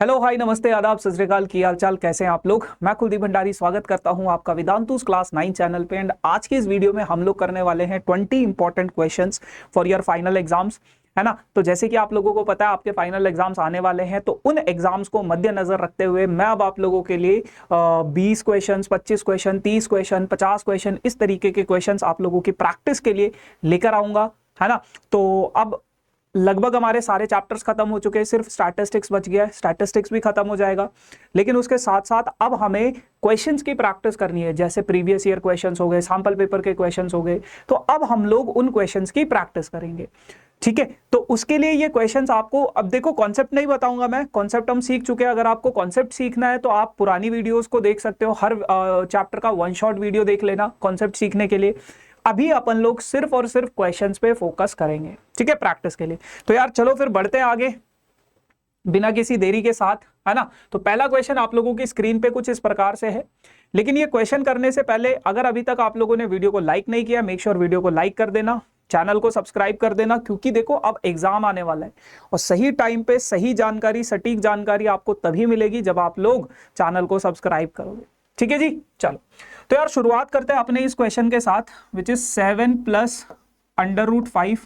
Hello hi नमस्ते आदाब सत श्री अकाल, की हाल चाल, कैसे हैं आप लोग। मैं कुलदीप भंडारी स्वागत करता हूं आपका वेदांतुस क्लास 9 चैनल पे। एंड आज की इस वीडियो में हम लोग करने वाले हैं 20 important questions for your final exams, है ना। तो जैसे कि आप लोगों को पता है आपके फाइनल एग्जाम्स आने वाले हैं, तो उन एग्जाम्स को मद्देनजर रखते हुए मैं अब आप लोगों के लिए 20 क्वेश्चन, 25 क्वेश्चन, 30 क्वेश्चन, 50 क्वेश्चन, इस तरीके के क्वेश्चन आप लोगों की प्रैक्टिस के लिए लेकर आऊंगा, है ना। तो अब लगभग हमारे सारे चैप्टर्स खत्म हो चुके हैं, सिर्फ स्टैटिस्टिक्स बच गया है। स्टैटिस्टिक्स भी खत्म हो जाएगा, लेकिन उसके साथ साथ अब हमें क्वेश्चंस की प्रैक्टिस करनी है। जैसे प्रीवियस ईयर क्वेश्चंस हो गए, सैंपल पेपर के क्वेश्चंस हो गए, तो अब हम लोग उन क्वेश्चंस की प्रैक्टिस करेंगे, ठीक है। तो उसके लिए ये क्वेश्चंस आपको, अब देखो कॉन्सेप्ट नहीं बताऊंगा मैं, कॉन्सेप्ट हम सीख चुके हैं। अगर आपको कॉन्सेप्ट सीखना है तो आप पुरानी वीडियोस को देख सकते हो, हर चैप्टर का वन शॉट वीडियो देख लेना कॉन्सेप्ट सीखने के लिए। अभी अपन लोग सिर्फ और सिर्फ क्वेश्चंस पे फोकस करेंगे, ठीक है, प्रैक्टिस के लिए। तो यार चलो फिर बढ़ते हैं आगे बिना किसी देरी के साथ, है ना। तो पहला क्वेश्चन आप लोगों की स्क्रीन पे कुछ इस प्रकार से है, लेकिन ये क्वेश्चन करने से पहले अगर अभी तक आप लोगों ने वीडियो को लाइक नहीं किया, मेक श्योर वीडियो को लाइक कर देना, चैनल को सब्सक्राइब कर देना, क्योंकि देखो अब एग्जाम आने वाला है और सही टाइम पे सही जानकारी, सटीक जानकारी आपको तभी मिलेगी जब आप लोग चैनल को सब्सक्राइब करोगे, ठीक है जी। चलो तो यार शुरुआत करते हैं अपने इस क्वेश्चन के साथ, which is 7 plus under root 5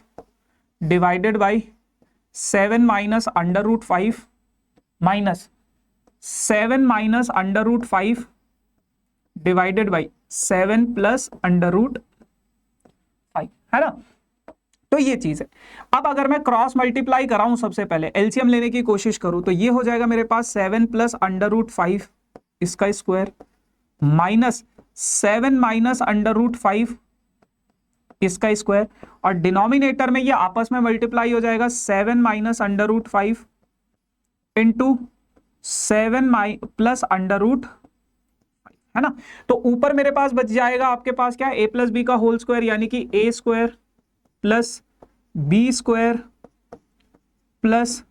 divided by 7 minus under root 5 minus 7 minus under root 5 divided by 7 plus under root 5, है ना। तो ये चीज है। अब अगर मैं क्रॉस मल्टीप्लाई कराऊं, सबसे पहले एलसीएम लेने की कोशिश करूं, तो ये हो जाएगा मेरे पास 7 प्लस अंडर रूट 5 इसका square minus 7 minus under root 5 इसका स्क्वायर, और डिनोमिनेटर में ये आपस में मल्टीप्लाई हो जाएगा 7 minus under root 5 into 7 plus under root, है ना। तो ऊपर मेरे पास बच जाएगा आपके पास क्या, a प्लस बी का होल स्क्वायर, यानी कि a square plus B square plus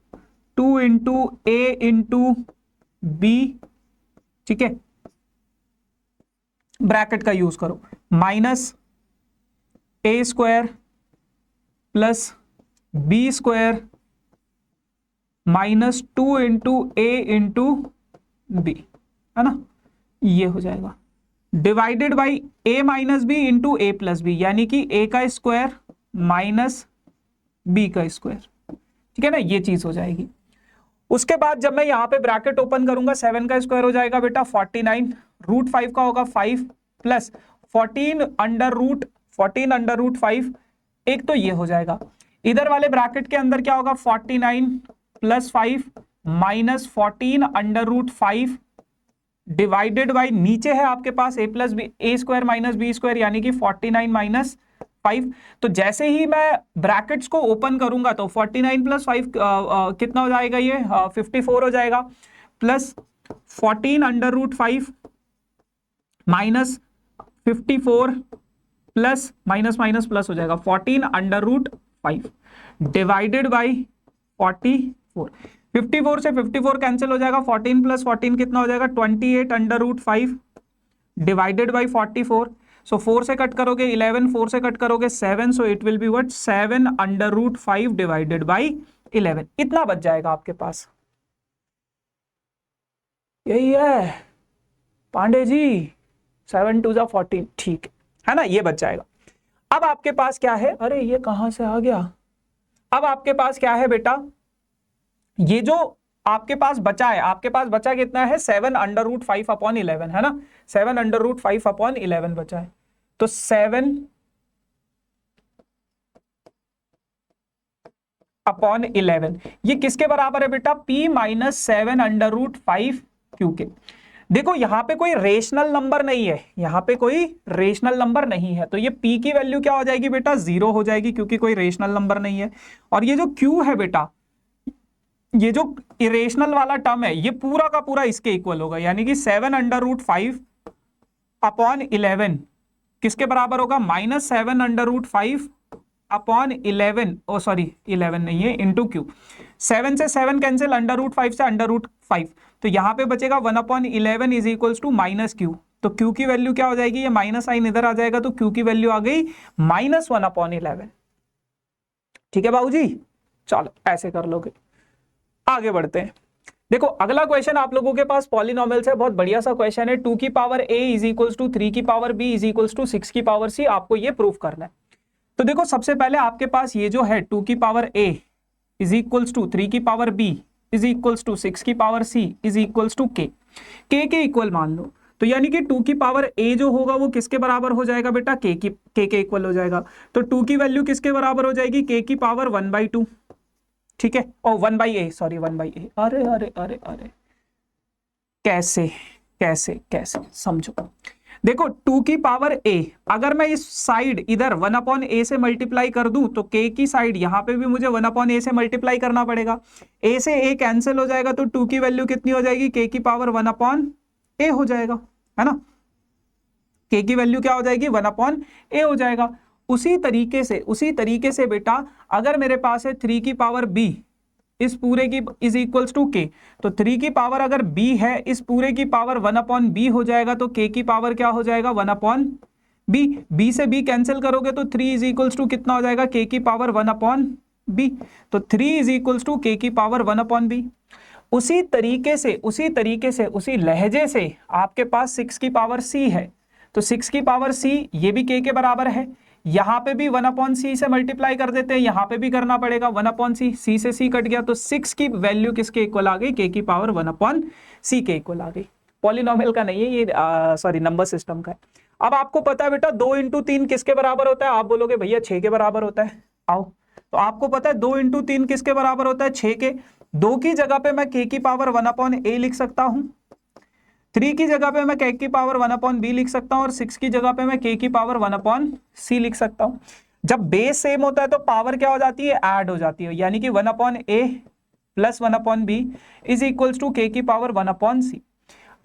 2 into A into B, ठीक है, ब्रैकेट का यूज करो, minus A square plus B square minus 2 into A into B, है ना। ये हो जाएगा divided by A minus B into A plus B, यानी कि ए का स्क्वायर माइनस बी का स्क्वायर, ठीक है ना। ये चीज हो जाएगी। उसके बाद जब मैं यहां पे ब्रैकेट ओपन करूंगा, 7 का स्क्वायर हो जाएगा बेटा 49, रूट 5 का होगा 5 प्लस 14 अंडर रूट 5, एक तो ये हो जाएगा। इधर वाले ब्रैकेट के अंदर क्या होगा, 49 plus 5 minus 14 under root 5 divided by, नीचे है आपके पास a plus b, a square minus b square, यानी कि 49 माइनस 5। तो जैसे ही मैं ब्रैकेट्स को ओपन करूंगा तो 49 प्लस 5 कितना हो जाएगा, ये 54 हो जाएगा, plus 14 under root 5 minus 54 plus minus minus plus हो जाएगा 14 अंडर रूट 5 डिवाइडेड बाई 44। 54 से 54 कैंसिल हो जाएगा, 14 प्लस 14 कितना हो जाएगा, 28 अंडर रूट 5 डिवाइडेड बाई 44। सो 4 से कट करोगे 11, 4 से कट करोगे 7, so it will be what, 7 under root 5 divided by 11, इतना बच जाएगा आपके पास। यही है पांडे जी, 7 2 14, ठीक है ना, ये बच जाएगा। अब आपके पास क्या है, अरे ये कहां से आ गया, अब आपके पास क्या है बेटा, ये जो आपके पास बचा है, आपके पास बचा कितना है, 7 अंडर रूट 5 अपॉन 11, है ना। 7 अंडर रूट 5 अपॉन 11 बचा है, तो 7 अपॉन 11 ये किसके बराबर है बेटा, p minus 7 under root 5 q के। देखो यहां पे कोई रेशनल नंबर नहीं है, यहां पे कोई रेशनल नंबर नहीं है, तो ये p की वैल्यू क्या हो जाएगी बेटा, 0 हो जाएगी, क्योंकि कोई रेशनल नंबर नहीं है। और ये जो q है बेटा, ये जो इरेशनल वाला टर्म है, ये पूरा का पूरा इसके इक्वल होगा, यानी कि 7 अंडर रूट 5 अपॉन 11 किसके बराबर होगा, माइनस 7 अंडर रूट 5 अपॉन 11, ओ सॉरी 11 नहीं है, इंटू क्यू। 7 से 7 कैंसिल, अंडर रूट 5 से अंडर रूट 5, तो यहां पे बचेगा 1 upon 11 is equals to minus q. तो क्यू की वैल्यू क्या हो जाएगी, ये माइनस साइन इधर आ जाएगा, तो क्यू की वैल्यू आ गई माइनस 1 अपॉन 11, ठीक है बाबूजी। चलो ऐसे कर लोगे, आगे बढ़ते हैं। देखो अगला क्वेश्चन आप लोगों के पास पॉलिनोमियल्स है, बहुत बढ़िया सा क्वेश्चन है। 2 की power a is equals to 3 की power b is equals to 6 की पावर c, आपको ये प्रूफ करना है। तो देखो सबसे पहले आपके पास ये जो है 2 की power a is equals to 3 की power b is equals to 6 की power c is equals to k के इक्वल मान लो। तो यानी कि 2 की पावर a जो होगा वो किसके बराबर हो जाएगा बेटा, k के इक्वल हो जाएगा। तो 2 की वैल्यू किसके बराबर हो जाएगी, k की पावर 1/2, ठीक है, और 1/a, सॉरी 1/a। अरे अरे अरे अरे कैसे कैसे कैसे समझो। देखो 2 की पावर a, अगर मैं इस साइड इधर 1/a से मल्टीप्लाई कर दूं तो k की साइड यहां पे भी मुझे 1/a से मल्टीप्लाई करना पड़ेगा। a से a कैंसिल हो जाएगा तो 2 की वैल्यू कितनी हो जाएगी, k की पावर 1/a हो जाएगा, है ना। k की वैल्यू क्या हो जाएगी, 1/a हो जाएगा। उसी तरीके से बेटा अगर मेरे पास है 3 की पावर b इस पूरे की इज इक्वल्स टू k, तो 3 की पावर अगर b है इस पूरे की पावर 1/b हो जाएगा, तो k की पावर क्या हो जाएगा, 1/b। b से b कैंसिल करोगे तो 3 इज इक्वल्स टू कितना हो जाएगा, k की पावर 1/b। तो 3 इज इक्वल्स टू k की पावर 1/b। उसी तरीके से उसी लहजे से आपके पास 6 की पावर c है, तो 6 की पावर c ये भी k के बराबर है। यहां पे भी 1/c से मल्टीप्लाई कर देते हैं, यहां पे भी करना पड़ेगा 1/c, c से c कट गया तो 6 की वैल्यू किसके इक्वल आ गई, k की पावर 1/c के इक्वल आ गई। पॉलिनोमियल का नहीं है ये, सॉरी नंबर सिस्टम का है। अब आपको पता है बेटा 2 इंटू 3 किसके बराबर होता है, आप बोलोगे भैया 6 के बराबर होता है। आओ, तो आपको पता है 2 इंटू 3 किसके बराबर होता है, 6 के। 2 की जगह पे मैं k की पावर 1/a लिख सकता हूं, 3 की जगह पे मैं k की पावर 1/b लिख सकता हूं, और 6 की जगह पे मैं k की पावर 1/c लिख सकता हूं। जब बेस सेम होता है तो पावर क्या हो जाती है, ऐड हो जाती है, यानी कि 1/a plus 1/b is equals to k की पावर 1/c।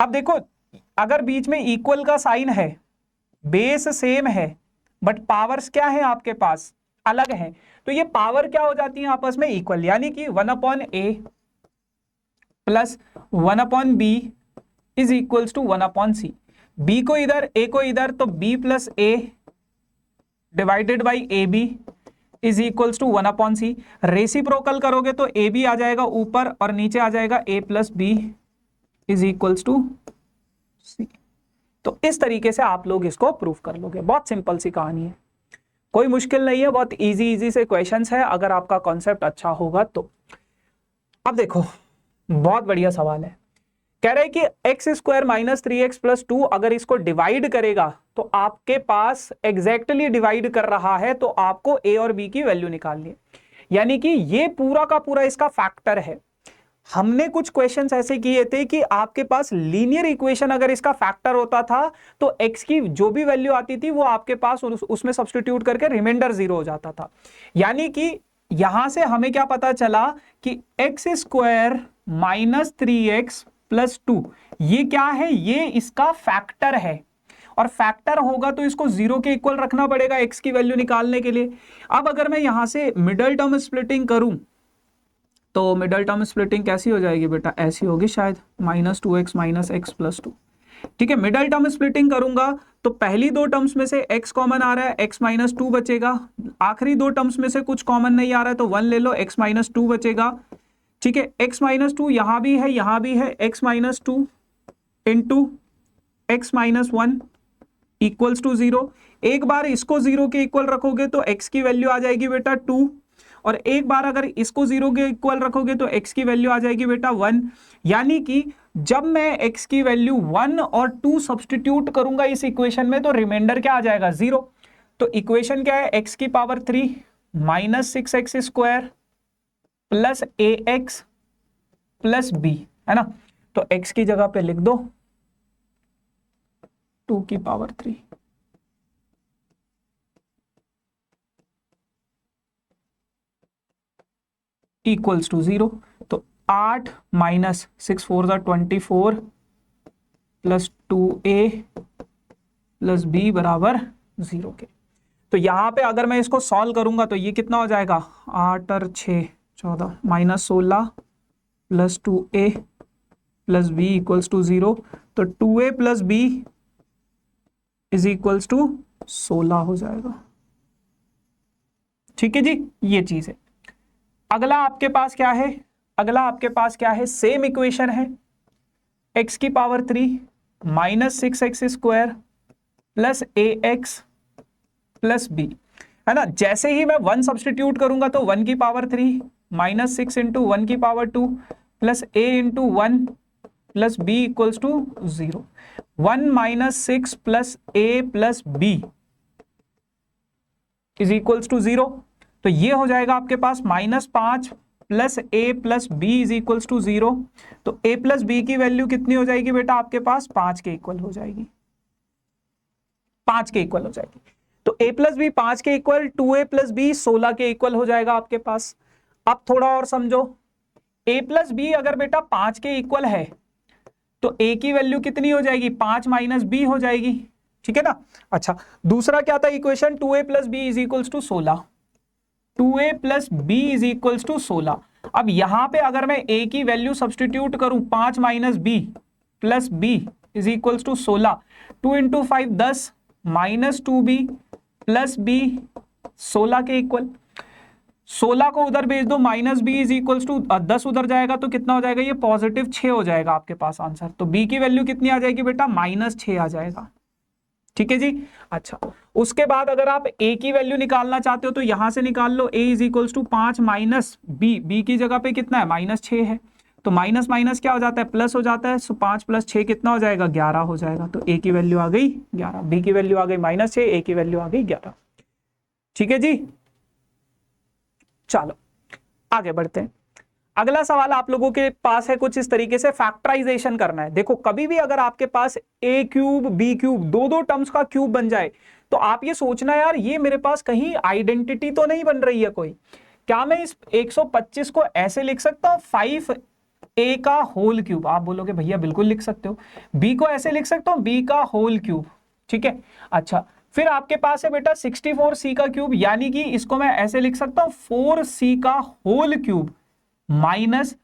अब देखो अगर बीच में इक्वल का साइन है, बेस सेम है, बट पावर्स क्या है आपके पास, अलग है, तो ये पावर क्या हो जाती है आपस में इक्वल, यानी कि 1/a plus 1/b is equals to 1/c। b को इधर a को इधर, तो b plus a divided by a b is equals to 1/c। Reciprocal करोगे तो ए बी आ जाएगा ऊपर और नीचे आ जाएगा a plus b is equals to c। तो इस तरीके से आप लोग इसको प्रूफ कर लोगे, बहुत सिंपल सी कहानी है, कोई मुश्किल नहीं है, बहुत इजी से क्वेश्चंस है अगर आपका कॉन्सेप्ट अच्छा होगा तो। अब देखो बहुत बढ़िया सवाल है, कह रहे हैं कि x² माइनस 3x प्लस 2 अगर इसको डिवाइड करेगा तो आपके पास एग्जैक्टली डिवाइड कर रहा है, तो आपको a और b की वैल्यू निकालनी है। यानी कि ये पूरा का पूरा इसका फैक्टर है। हमने कुछ क्वेश्चंस ऐसे किए थे कि आपके पास लीनियर इक्वेशन अगर इसका फैक्टर होता था तो x की जो भी वैल्यू आती थी वो आपके पास उसमें सब्स्टिट्यूट करके रिमाइंडर 0 हो जाता था। यानी कि यहां से हमें क्या पता चला कि x² माइनस 3x प्लस 2 ये क्या है, ये इसका फैक्टर है, और फैक्टर होगा तो इसको 0 के इक्वल रखना पड़ेगा x की वैल्यू निकालने के लिए। अब अगर मैं यहां से मिडल टर्म स्प्लिटिंग करूं तो मिडल टर्म स्प्लिटिंग कैसी हो जाएगी बेटा, ऐसी होगी शायद, -2x माइनस x प्लस 2। ठीक है, मिडल टर्म स्प्लिटिंग करूंगा तो पहली दो टर्म्स में से x कॉमन आ रहा है, x माइनस 2 बचेगा, आखिरी दो टर्म्स में से कुछ कॉमन नहीं आ रहा है तो 1 ले लो, x माइनस 2 बचेगा। ठीक है, x माइनस 2 यहां भी है, यहां भी है, x minus 2 into x minus 1 equals to 0। एक बार इसको 0 के इक्वल रखोगे तो x की वैल्यू आ जाएगी बेटा 2, और एक बार अगर इसको 0 के इक्वल रखोगे तो x की वैल्यू आ जाएगी बेटा 1। यानी कि जब मैं x की वैल्यू 1 और 2 सब्स्टिट्यूट करूंगा इस इक्वेशन में तो रिमाइंडर क्या आ जाएगा, 0। तो इक्वेशन क्या है, x की power 3 minus 6x² plus ax plus b, है ना। तो x की जगह पे लिख दो 2 की पावर 3 इक्वल्स टू 0। तो 8 minus 6 4 24 plus 2a plus b बराबर 0 के। तो यहां पे अगर मैं इसको सॉल्व करूंगा तो ये कितना हो जाएगा, 8 और 6 14 minus 16 plus 2a plus b equals to 0। तो 2a plus b is equals to 16 हो जाएगा। ठीक है जी, ये चीज है। अगला आपके पास क्या है, अगला आपके पास क्या है, सेम इक्वेशन है, x की power 3 minus 6x square plus ax plus b, है ना। जैसे ही मैं 1 सब्सटीट्यूट करूंगा तो 1 की पावर 3 माइनस 6 इंटू 1 की power 2 plus a into 1 plus b equals to 0। 1 minus 6 plus a plus b is equals to 0। तो ये हो जाएगा आपके पास -5 plus a plus b is equals to 0। तो a प्लस b की वैल्यू कितनी हो जाएगी बेटा आपके पास, 5 के इक्वल हो जाएगी, 5 के इक्वल हो जाएगी। तो a प्लस बी 5 के इक्वल, 2a प्लस बी 16 के इक्वल हो जाएगा आपके पास। अब थोड़ा और समझो, a प्लस बी अगर बेटा 5 के इक्वल है तो a की वैल्यू कितनी हो जाएगी, 5 माइनस b हो जाएगी, ठीक है ना। अच्छा, दूसरा क्या था equation, 2a plus b is equals to 16, 2a plus b is equals to 16। अब यहां पे अगर मैं a की वैल्यू सब्सटीट्यूट करूं, 5 minus b plus b is equals to 16, 2 into 5 10 minus 2b plus b 16 के इक्वल। 16 को उधर भेज दो, minus b is equals to 10 उधर जाएगा तो कितना हो जाएगा, ये पॉजिटिव 6 हो जाएगा आपके पास आंसर। तो b की वैल्यू कितनी आ जाएगी बेटा, -6 आ जाएगा, ठीक है जी। अच्छा, उसके बाद अगर आप a की वैल्यू निकालना चाहते हो तो यहां से निकाल लो, a is equals to 5 minus b की जगह पे कितना है, -6 है, तो माइनस माइनस क्या हो जाता है, प्लस हो जाता है। सो 5 प्लस 6 कितना हो जाएगा, 11 हो जाएगा। तो a की वैल्यू आ गई 11, b की वैल्यू आ गई -6, a की वैल्यू आ गई 11, ठीक है जी। चलो आगे बढ़ते हैं। अगला सवाल आप लोगों के पास है कुछ इस तरीके से, फैक्टराइजेशन करना है। देखो कभी भी अगर आपके पास a क्यूब b क्यूब दो टर्म्स का क्यूब बन जाए तो आप ये सोचना यार ये मेरे पास कहीं आइडेंटिटी तो नहीं बन रही है कोई। क्या मैं इस 125 को ऐसे लिख सकता हूं 5a का होल क्यूब, आप बोलोगे भैया बिल्कुल लिख सकते हो। b को ऐसे लिख सकता हूं b का होल क्यूब, ठीक है। अच्छा, फिर आपके पास है बेटा 64c का क्यूब, यानी कि इसको मैं ऐसे लिख सकता हूं 4c का होल क्यूब माइनस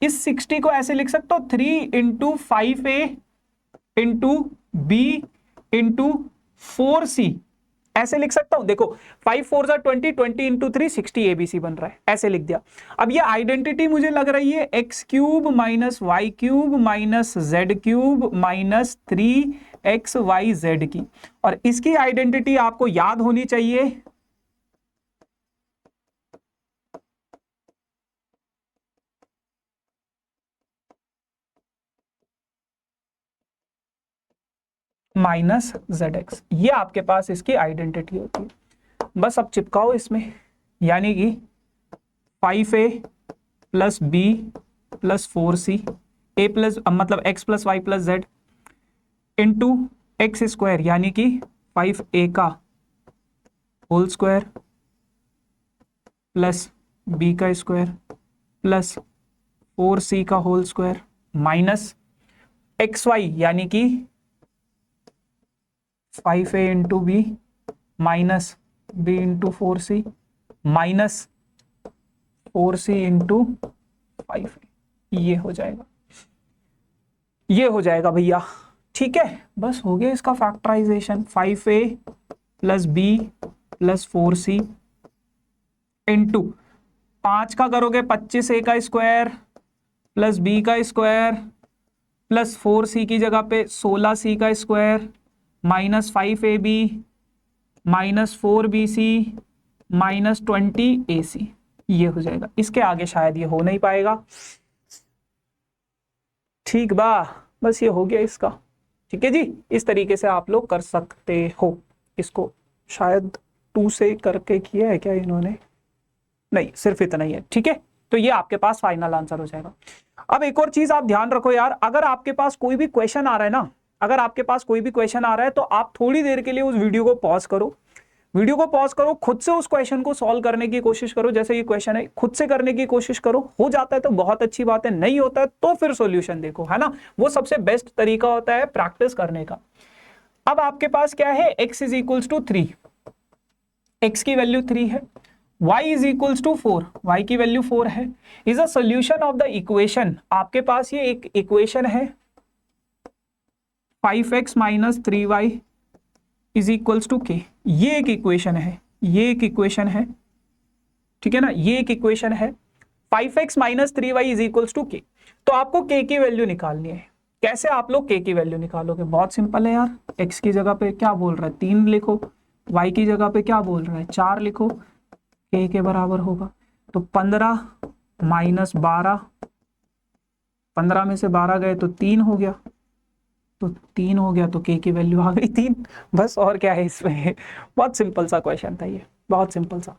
इस 60 को ऐसे लिख सकता हूं 3 into 5a into b into 4c, ऐसे लिख सकता हूं। देखो 5 4 20, 20 इंटू 3 60 abc बन रहा है, ऐसे लिख दिया। अब ये आइडेंटिटी मुझे लग रही है x cube minus y cube minus z cube minus 3xyz की, और इसकी आइडेंटिटी आपको याद होनी चाहिए माइनस ZX। ये आपके पास इसकी आइडेंटिटी होती है। बस अब चिपकाओ इसमें, यानी कि 5a plus b plus 4c a plus मतलब x plus y plus z into x square, यानी कि 5a का होल स्क्वायर प्लस b का स्क्वायर प्लस 4c का होल स्क्वायर माइनस xy, यानी कि 5a into b minus b into 4c minus 4c into 5a, ये हो जाएगा, ये हो जाएगा भैया, ठीक है। बस हो गया इसका factorization. 5a plus b plus 4c into 5 का करोगे 25a का स्क्वायर प्लस b का स्क्वायर प्लस 4c की जगह पे 16c का square minus 5ab minus 4bc minus 20ac, ये हो जाएगा। इसके आगे शायद ये हो नहीं पाएगा, ठीक बा, बस ये हो गया इसका, ठीक है जी। इस तरीके से आप लोग कर सकते हो इसको। शायद 2 से करके किया है क्या इन्होंने, नहीं सिर्फ इतना ही है, ठीक है। तो ये आपके पास फाइनल आंसर हो जाएगा। अब एक और चीज आप ध्यान रखो यार, अगर आपके पास कोई भी क्वेश्चन आ रहा है ना, अगर आपके पास कोई भी क्वेश्चन आ रहा है तो आप थोड़ी देर के लिए उस वीडियो को पॉज करो, वीडियो को पॉज करो, खुद से उस क्वेश्चन को सॉल्व करने की कोशिश करो। जैसे ये क्वेश्चन है, खुद से करने की कोशिश करो, हो जाता है तो बहुत अच्छी बात है, नहीं होता है तो फिर सॉल्यूशन देखो, है ना। वो सबसे बेस्ट तरीका होता है प्रैक्टिस करने का। अब आपके पास क्या है, x is equals to 3, x की वैल्यू 3 है, y is equals to 4, y की वैल्यू 4 है, is a solution of the equation. आपके पास ये एक इक्वेशन है 5x minus 3y is equals to k, ये एक इक्वेशन है, ये एक इक्वेशन है, ठीक है ना, ये एक इक्वेशन है। 5x minus 3y is equals to के। तो आपको k की वैल्यू निकालनी है। कैसे आप लोग k की वैल्यू निकालोगे? बहुत सिंपल है यार, x की जगह पे क्या बोल रहा है 3 लिखो, y की जगह पे क्या बोल रहा है 4 लिखो, k के बराबर होगा। तो 15 माइनस 12, 15 में से 12 गए तो 3 हो गया, तो 3 हो गया तो k की वैल्यू आ गई 3। बस और क्या है इसमें, बहुत सिंपल सा क्वेश्चन था ये, बहुत सिंपल सा।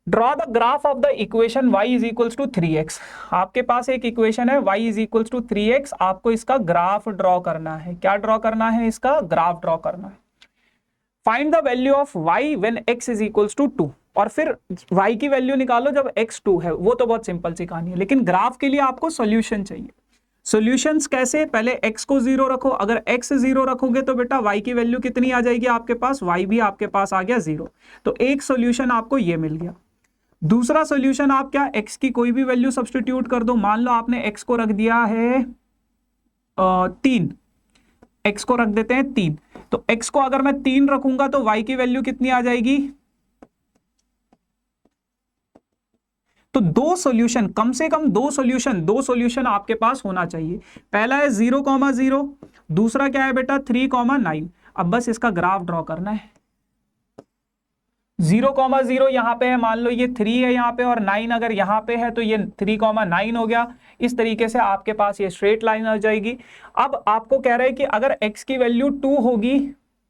Draw the graph of the equation y is equals to 3x। आपके पास एक इक्वेशन है y is equals to 3x, आपको इसका ग्राफ ड्रॉ करना है। क्या ड्रॉ करना है? इसका ग्राफ ड्रॉ करना है। Find the value of y when x is equals to 2, और फिर y की वैल्यू निकालो जब x 2 है। वो तो बहुत सिंपल सी कहानी है, लेकिन ग्राफ के लिए आपको सॉल्यूशन चाहिए। सॉल्यूशंस कैसे? पहले x को 0 रखो, अगर x 0 रखोगे तो बेटा y की वैल्यू कितनी आ जाएगी आपके पास? y भी आपके पास आ गया 0। तो एक सॉल्यूशन आपको ये मिल गया। दूसरा सॉल्यूशन आप क्या, x की कोई भी वैल्यू सब्स्टिट्यूट कर दो। मान लो आपने x को रख दिया है 3, x को रख देते हैं 3, तो x को अगर मैं 3 रखूंगा तो y की वैल्यू कितनी आ जाएगी? तो दो सॉल्यूशन, कम से कम दो सॉल्यूशन आपके पास होना चाहिए। पहला है 0,0, दूसरा क्या है बेटा 3,9। अब बस इसका ग्राफ ड्रॉ करना है। 0,0 यहां पे है, मान लो ये 3 है यहां पे, और 9 अगर यहां पे है तो ये 3,9 हो गया। इस तरीके से आपके पास ये स्ट्रेट लाइन आ जाएगी। अब आपको कह रहे हैं कि अगर x की वैल्यू 2 होगी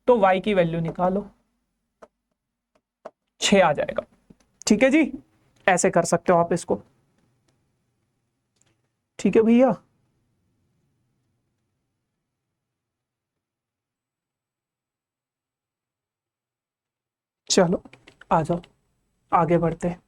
तो y की वैल्यू निकालो, 6 आ जाएगा। ठीक है जी, ऐसे कर सकते हो आप इसको। ठीक है भैया, चलो आ जाओ, आगे बढ़ते हैं,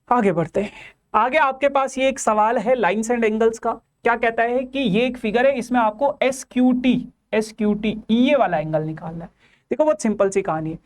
आगे बढ़ते हैं। आगे आपके पास ये एक सवाल है लाइन्स एंड एंगल्स का। क्या कहता है कि ये एक फिगर है, इसमें आपको एसक्यूटी ये वाला एंगल निकालना है। देखो बहुत सिंपल सी कहानी है।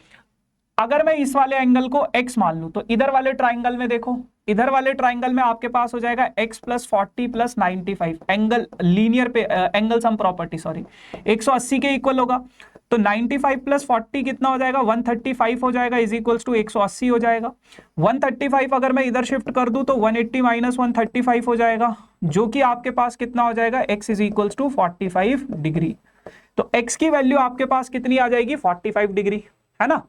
अगर मैं इस वाले एंगल को x मान लूं तो इधर वाले ट्राइंगल में देखो, इधर वाले ट्राइंगल में आपके पास हो जाएगा x plus 40 plus 95। Angle linear पे एंगल सम प्रॉपर्टी, सॉरी, 180 के इक्वल होगा। तो 95 प्लस 40 कितना हो जाएगा? 135 हो जाएगा, इज इक्वल्स टू 180 हो जाएगा। 135 अगर मैं इधर शिफ्ट कर दूं तो 180 माइनस 135 हो जाएगा, जो कि आपके पास कितना हो जाएगा? x is equals to 45 degree. तो x की वैल्यू आपके पास कितनी आ जाएगी? 45 डिग्री, है ना।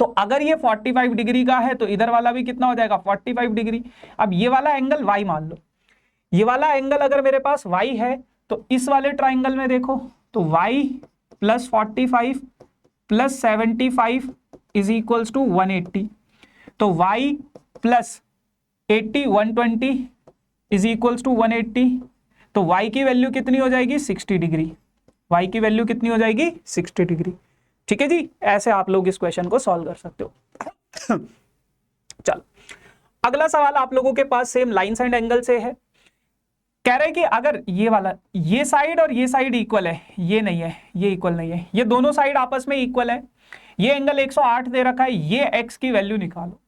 तो अगर ये 45 डिग्री का है तो इधर वाला भी कितना हो जाएगा? 45 डिग्री। अब ये वाला एंगल y मान लो, ये वाला एंगल अगर मेरे पास y है तो इस वाले ट्राइंगल में देखो तो y plus 45 plus 75 is equals to 180। तो y plus 80 120 is equals to 180। तो y की वैल्यू कितनी हो जाएगी? 60 डिग्री। y की वैल्यू कितनी हो जाएगी? 60 डिग्री। ठीक है जी, ऐसे आप लोग इस क्वेश्चन को सॉल्व कर सकते हो। चलो अगला सवाल आप लोगों के पास सेम लाइन्स एंड एंगल से है। कह रहे हैं कि अगर ये वाला, ये साइड और ये साइड इक्वल है, ये नहीं है, ये इक्वल नहीं है, ये दोनों साइड आपस में इक्वल है, ये एंगल 108 दे रखा है, ये x की वैल्यू निकालो।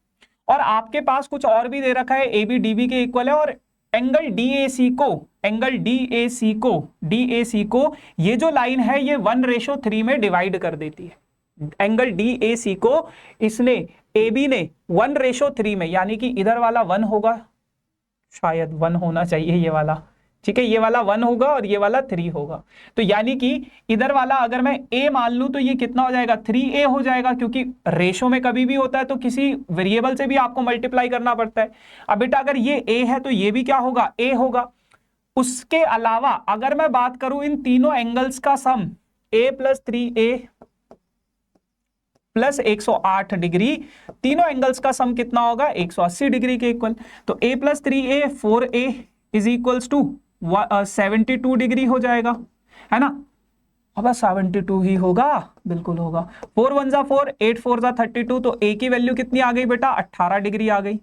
और आपके पास कुछ और भी दे रखा है, ए बी डी बी के इक्वल है, और एंगल DAC को ये जो लाइन है ये 1:3 में डिवाइड कर देती है। एंगल DAC को इसने, AB ने 1:3 में, यानी कि इधर वाला 1 होगा, शायद 1 होना चाहिए ये वाला, ठीक है, ये वाला 1 होगा और ये वाला 3 होगा। तो यानी कि इधर वाला अगर मैं a मान लूं तो ये कितना हो जाएगा? 3a हो जाएगा, क्योंकि रेशो में कभी भी होता है तो किसी वेरिएबल से भी आपको मल्टीप्लाई करना पड़ता है। अब बेटा अगर ये a है तो ये भी क्या होगा? a होगा। उसके अलावा अगर मैं बात करूं इन तीनों एंगल्स का सम, a plus 3a plus 108 degree, तीनों एंगल्स का सम कितना होगा? 180 डिग्री के इक्वल। तो a plus 3a 4a is equals to 72 degree हो जाएगा, है ना। अब 72 ही होगा, बिल्कुल होगा। 4 1 जा 4, 8 4 जा 32, तो a की वैल्यू कितनी आ गई बेटा? 18 डिग्री आ गई।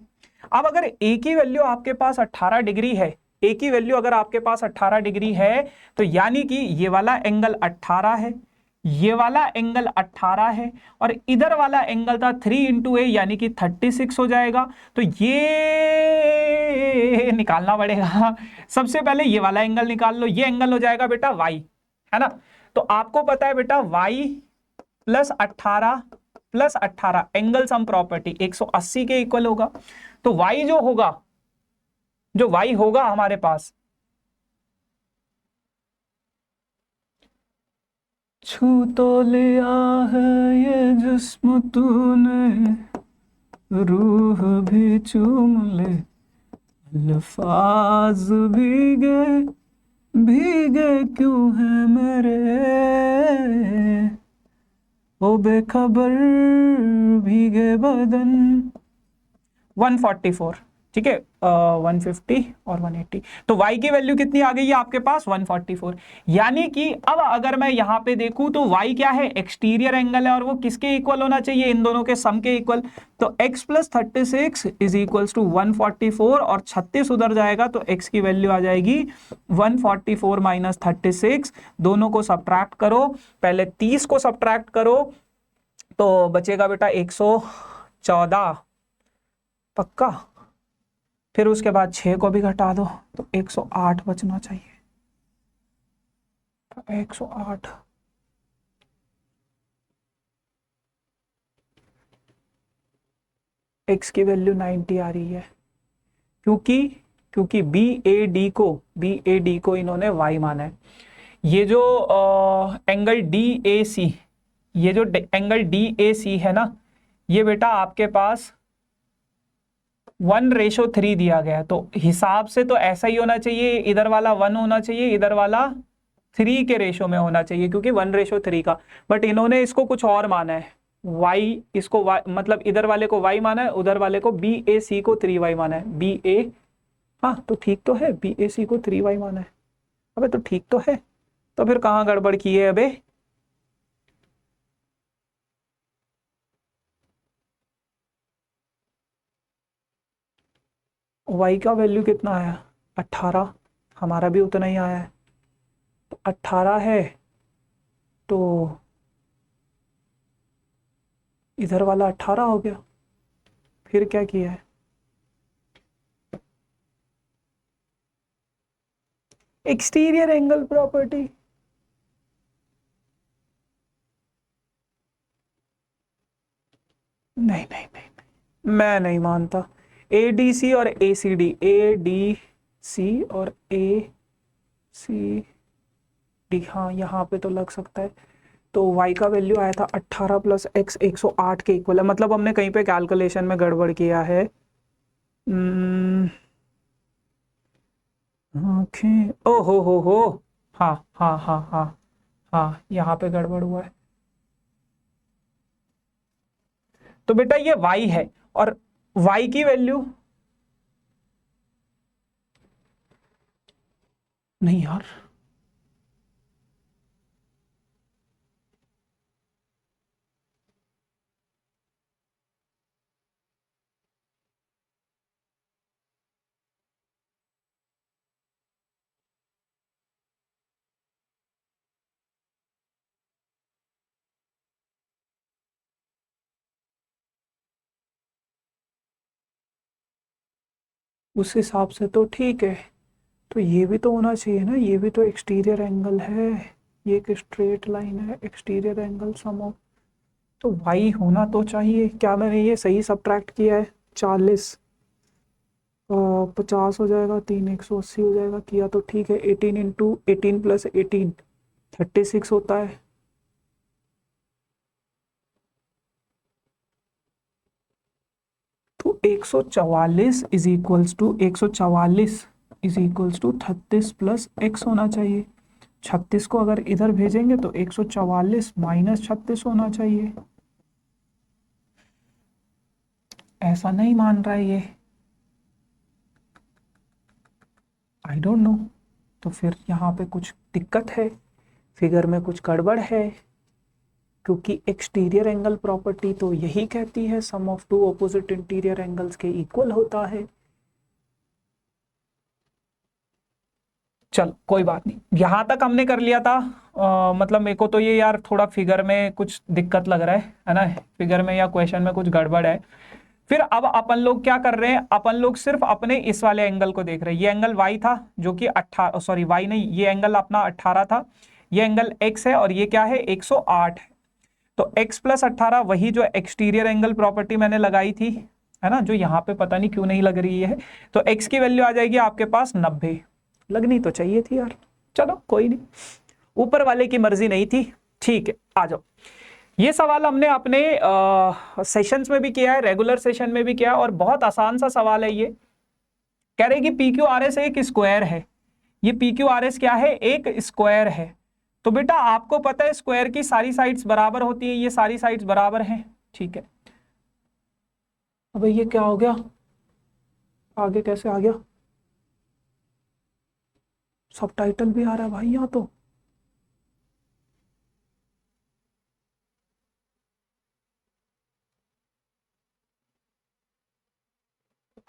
अब अगर a की वैल्यू आपके पास 18 डिग्री है, a की वैल्यू अगर आपके पास 18 डिग्री है, तो यानी कि ये वाला एंगल 18 है, ये वाला एंगल 18 है, और इधर वाला एंगल था 3 इंटू ए यानी कि 36 हो जाएगा। तो ये निकालना पड़ेगा। सबसे पहले ये वाला एंगल निकाल लो, ये एंगल हो जाएगा बेटा y, है ना। तो आपको पता है बेटा y plus 18 plus 18 angle sum property 180 के इक्वल होगा। तो y जो y होगा हमारे पास, छू तो लिया है ये जिस्म तूने, रूह भी चूम ले, अल्फाज भीगे भीगे क्यों है मेरे, ओ बेखबर भीगे बदन। 144, ठीक है, 150 और 180। तो y की वैल्यू कितनी आ गई है आपके पास, 144। यानी कि अब अगर मैं यहां पे देखूं तो y क्या है, एक्सटीरियर एंगल है, और वो किसके इक्वल होना चाहिए, इन दोनों के सम के इक्वल। तो x plus 36 is equals to 144, और 36 उधर जाएगा तो x की वैल्यू आ जाएगी 144 माइनस 36। दोनों को सब्ट्रैक्ट करो, पहले 30 को सब्ट्रैक्ट करो तो बचेगा बेटा 114 पक्का, फिर उसके बाद 6 को भी घटा दो तो 108 बचना चाहिए। 108 x की वैल्यू 90 आ रही है, क्योंकि बी ए डी को इन्होंने y माना है। ये जो एंगल DAC, ये जो एंगल DAC है ना, ये बेटा आपके पास 1:3 दिया गया है, तो हिसाब से तो ऐसा ही होना चाहिए, इधर वाला 1 होना चाहिए, इधर वाला 3 के रेशो में होना चाहिए, क्योंकि 1:3 का। बट इन्होंने इसको कुछ और माना है, y इसको y, मतलब इधर वाले को y माना है, उधर वाले को BAC को 3y माना है। BA, हाँ तो ठीक तो है, BAC को 3y माना है। अबे तो ठीक तो है, तो फिर कहाँ गड़बड़ की है अबे। y का वैल्यू कितना आया, 18, हमारा भी उतना ही आया है, तो 18 है, तो इधर वाला 18 हो गया। फिर क्या किया है, एक्सटीरियर एंगल प्रॉपर्टी, नहीं नहीं नहीं, मैं नहीं मानता। ADC और ACD, ADC और ACD, हाँ यहाँ पे तो लग सकता है। तो y का वैल्यू आया था 18 प्लस x 108 के इक्वल है, मतलब हमने कहीं पे कैलकुलेशन में गड़बड़ किया है। आंखें, ओ हो, हाँ हाँ हाँ हाँ हाँ, यहाँ पे गड़बड़ हुआ है। तो बेटा ये y है, और y की वैल्यू, नहीं यार, उस हिसाब से तो ठीक है। तो ये भी तो होना चाहिए ना, ये भी तो एक्सटीरियर एंगल है, ये एक स्ट्रेट लाइन है, एक्सटीरियर एंगल सम ऑफ, तो वाई होना तो चाहिए। क्या मैंने ये सही सब्ट्रैक्ट किया है, 40 50 हो जाएगा, 3 180 हो जाएगा, किया तो ठीक है। 18 इंटू 18 प्लस 18 36 होता है। तो 144 is equals to 144 is equals to 36 plus x होना चाहिए। 36 को अगर इधर भेजेंगे तो 144 माइनस 36 होना चाहिए। ऐसा नहीं मान रहा है ये, आई डोंट नो। तो फिर यहाँ पे कुछ दिक्कत है, फिगर में कुछ गड़बड़ है, क्योंकि एक्सटीरियर एंगल प्रॉपर्टी तो यही कहती है sum of two opposite interior angles के इक्वल होता है। चल कोई बात नहीं, यहां तक हमने कर लिया था। मतलब मेरे को तो ये यार थोड़ा फिगर में कुछ दिक्कत लग रहा है ना, फिगर में या क्वेश्चन में कुछ गड़बड़ है। फिर अब अपन लोग क्या कर रहे हैं, अपन लोग सिर्फ अपने इस वाले एंगल को देख रहे हैं। ये एंगल y था जो कि 18, सॉरी y नहीं, ये एंगल अपना 18 था, ये एंगल x है, और ये क्या है 108 है। तो x प्लस 18 वही जो एक्सटीरियर एंगल प्रॉपर्टी मैंने लगाई थी, है ना, जो यहाँ पे पता नहीं क्यों नहीं लग रही है। तो x की वैल्यू आ जाएगी आपके पास 90, लगनी तो चाहिए थी यार, चलो कोई नहीं, ऊपर वाले की मर्जी नहीं थी। ठीक है, आ जाओ। ये सवाल हमने अपने सेशंस में भी किया है, रेगुलर सेशन में भी किया है, और बहुत आसान सा सवाल है ये। कह रहे कि पी क्यू आर एस एक स्क्वायर है, ये पी क्यू आर एस क्या है, एक स्क्वायर है। तो बेटा आपको पता है स्क्वायर की सारी साइड्स बराबर होती है, ये सारी साइड्स बराबर हैं, ठीक है। अबे ये क्या हो गया, आगे कैसे आ गया, सबटाइटल भी आ रहा है भाई यहाँ तो।